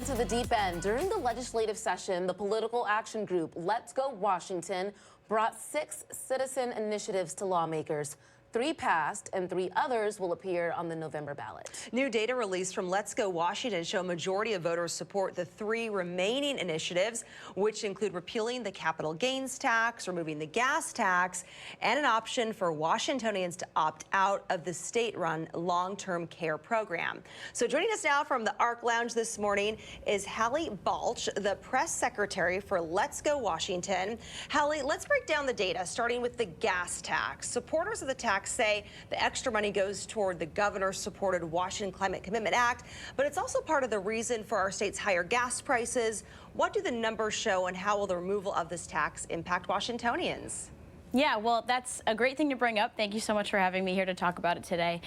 into the deep end. During the legislative session, the political action group Let's Go Washington brought 6 citizen initiatives to lawmakers. 3 passed and 3 others will appear on the November ballot. New data released from Let's Go Washington show a majority of voters support the 3 remaining initiatives, which include repealing the capital gains tax, removing the gas tax, and an option for Washingtonians to opt out of the state-run long-term care program. So joining us now from the ARC Lounge this morning is Hallie Balch, the press secretary for Let's Go Washington. Hallie, let's break down the data, starting with the gas tax. Supporters of the tax say the extra money goes toward the governor's-supported Washington Climate Commitment Act, but it's also part of the reason for our state's higher gas prices. What do the numbers show, and how will the removal of this tax impact Washingtonians? Yeah, well, that's a great thing to bring up. Thank you so much for having me here to talk about it today.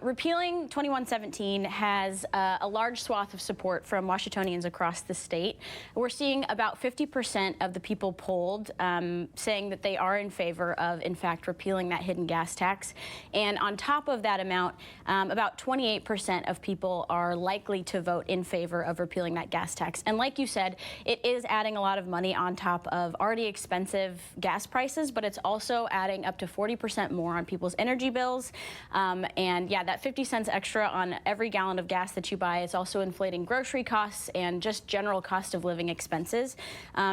Repealing 2117 has a large swath of support from Washingtonians across the state. We're seeing about 50% of the people polled saying that they are in favor of, in fact, repealing that hidden gas tax. And on top of that amount, about 28% of people are likely to vote in favor of repealing that gas tax. And like you said, it is adding a lot of money on top of already expensive gas prices, but it's also adding up to 40% more on people's energy bills. And yeah, that 50 cents extra on every gallon of gas that you buy is also inflating grocery costs and just general cost of living expenses.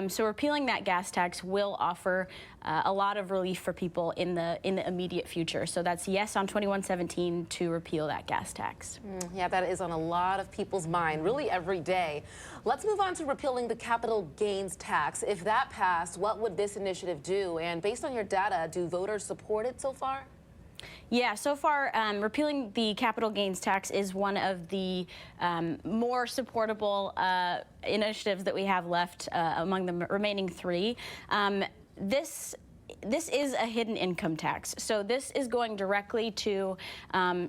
So repealing that gas tax will offer a lot of relief for people in the immediate future. So that's yes on 2117 to repeal that gas tax. Yeah, that is on a lot of people's mind, really every day. Let's move on to repealing the capital gains tax. If that passed, what would this initiative do? And based on your data, do voters support it so far? Yeah, so far, repealing the capital gains tax is one of the more supportable initiatives that we have left among the remaining 3. This is a hidden income tax. So this is going directly to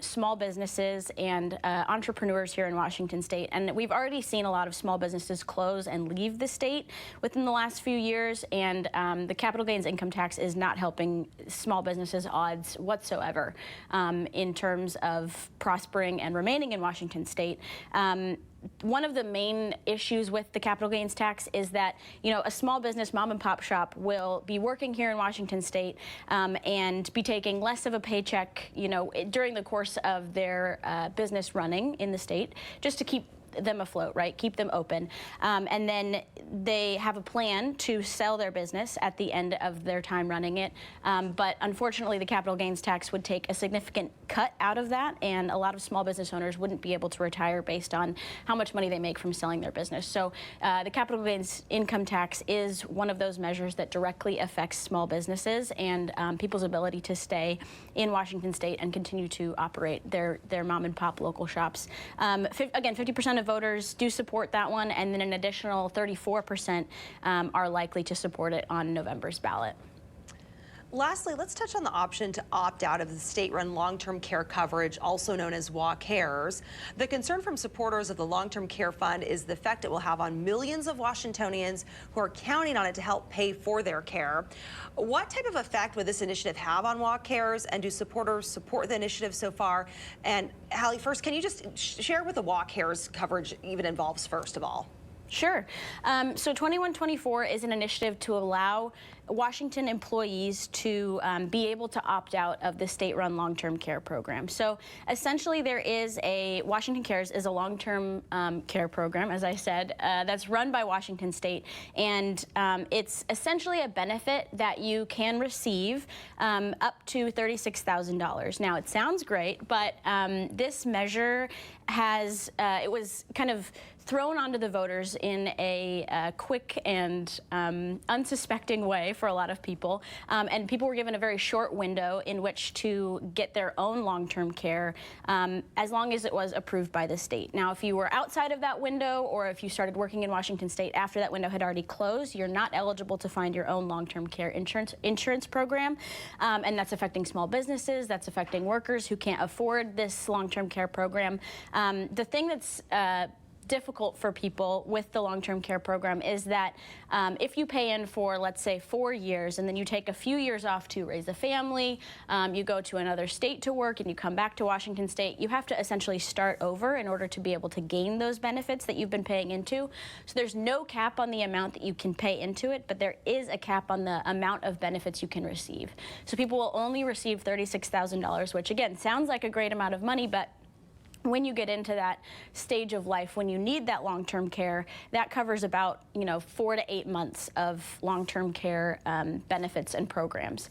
small businesses and entrepreneurs here in Washington state. And we've already seen a lot of small businesses close and leave the state within the last few years. And the capital gains income tax is not helping small businesses' odds whatsoever in terms of prospering and remaining in Washington state. One of the main issues with the capital gains tax is that, you know, a small business mom and pop shop will be working here in Washington state and be taking less of a paycheck, you know, during the course of their business running in the state, just to keep them afloat, right? Keep them open. And then they have a plan to sell their business at the end of their time running it. But unfortunately, the capital gains tax would take a significant cut out of that, and a lot of small business owners wouldn't be able to retire based on how much money they make from selling their business. So the capital gains income tax is one of those measures that directly affects small businesses and people's ability to stay in Washington state and continue to operate their mom and pop local shops. Again, 50% of voters do support that one, and then an additional 34% are likely to support it on November's ballot. Lastly, let's touch on the option to opt out of the state-run long-term care coverage, also known as WACARES. The concern from supporters of the long-term care fund is the effect it will have on millions of Washingtonians who are counting on it to help pay for their care. What type of effect would this initiative have on WACARES, and do supporters support the initiative so far? And Hallie, first, can you just share what the WACARES coverage even involves, first of all? Sure. So 2124 is an initiative to allow Washington employees to be able to opt out of the state-run long-term care program. So essentially there is Washington Cares is a long-term care program, as I said, that's run by Washington State, and it's essentially a benefit that you can receive up to $36,000. Now, it sounds great, but this measure has, it was kind of thrown onto the voters in a quick and unsuspecting way for a lot of people. And people were given a very short window in which to get their own long-term care as long as it was approved by the state. Now, if you were outside of that window, or if you started working in Washington state after that window had already closed, you're not eligible to find your own long-term care insurance program. And that's affecting small businesses, that's affecting workers who can't afford this long-term care program. The thing that's difficult for people with the long-term care program is that if you pay in for, let's say, 4 years, and then you take a few years off to raise a family, you go to another state to work, and you come back to Washington State, you have to essentially start over in order to be able to gain those benefits that you've been paying into. So there's no cap on the amount that you can pay into it, but there is a cap on the amount of benefits you can receive. So people will only receive $36,000, which again sounds like a great amount of money, but when you get into that stage of life, when you need that long-term care, that covers about 4 to 8 months of long-term care benefits and programs.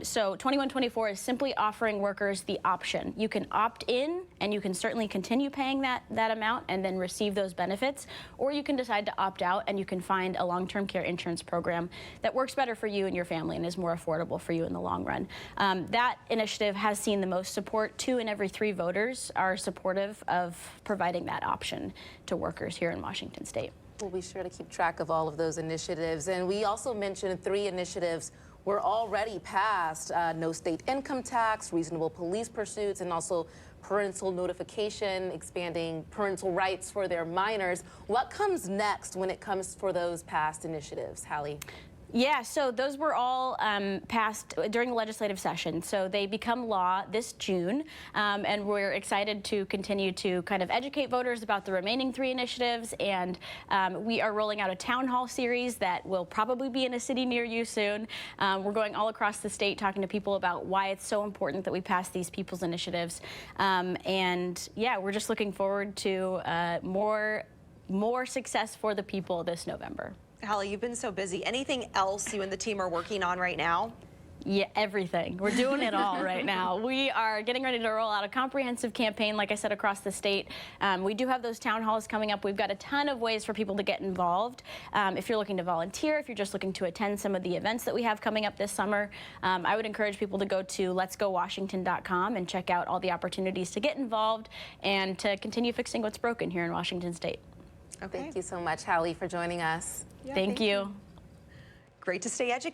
So 2124 is simply offering workers the option. You can opt in, and you can certainly continue paying that amount and then receive those benefits, or you can decide to opt out and you can find a long-term care insurance program that works better for you and your family and is more affordable for you in the long run. That initiative has seen the most support. 2 in every 3 voters are supportive of providing that option to workers here in Washington State. We'll be sure to keep track of all of those initiatives. And we also mentioned 3 initiatives were already passed: no state income tax, reasonable police pursuits, and also parental notification, expanding parental rights for their minors. What comes next when it comes for those past initiatives, Hallie? Yeah, so those were all passed during the legislative session. So they become law this June, and we're excited to continue to kind of educate voters about the remaining 3 initiatives. And we are rolling out a town hall series that will probably be in a city near you soon. We're going all across the state talking to people about why it's so important that we pass these people's initiatives. And yeah, we're just looking forward to more success for the people this November. Hallie, you've been so busy. Anything else you and the team are working on right now? Yeah, everything. We're doing it all right now. We are getting ready to roll out a comprehensive campaign, like I said, across the state. We do have those town halls coming up. We've got a ton of ways for people to get involved. If you're looking to volunteer, if you're just looking to attend some of the events that we have coming up this summer, I would encourage people to go to letsgowashington.com and check out all the opportunities to get involved and to continue fixing what's broken here in Washington State. Okay. Thank you so much, Hallie, for joining us. Thank you. Great to stay educated.